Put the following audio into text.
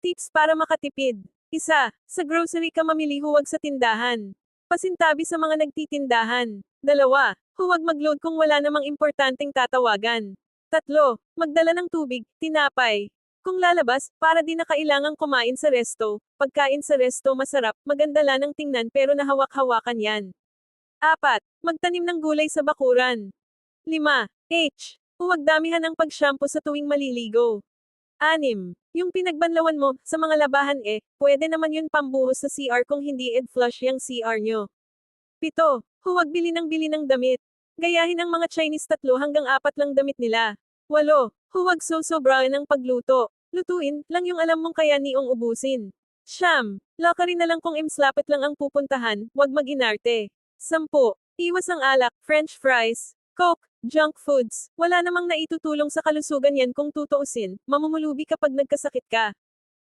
Tips para makatipid. Isa, sa grocery ka mamili, huwag sa tindahan. Pasintabi sa mga nagtitindahan. Dalawa, huwag mag-load kung wala namang importanteng tatawagan. Tatlo, magdala ng tubig, tinapay. Kung lalabas, para di na kailangang kumain sa resto. Pagkain sa resto masarap, maganda lang ng tingnan pero nahawak-hawakan yan. Apat, magtanim ng gulay sa bakuran. 5. H. Huwag damihan ang pag-shampoo sa tuwing maliligo. 6. Yung pinagbanlawan mo, sa mga labahan pwede naman yun pambuhos sa CR kung hindi flush yung CR nyo. 7. Huwag bili ng damit. Gayahin ang mga Chinese 3 hanggang 4 lang damit nila. 8. Huwag sosobrahan ng pagluto. Lutuin lang yung alam mong kaya niong ubusin. 9. Lockery na lang kung imslapit lang ang pupuntahan, wag mag-inarte. 10. Iwas ang alak, french fries, coke, junk foods. Wala namang naitutulong sa kalusugan yan kung tutuusin, mamumulubi kapag nagkasakit ka.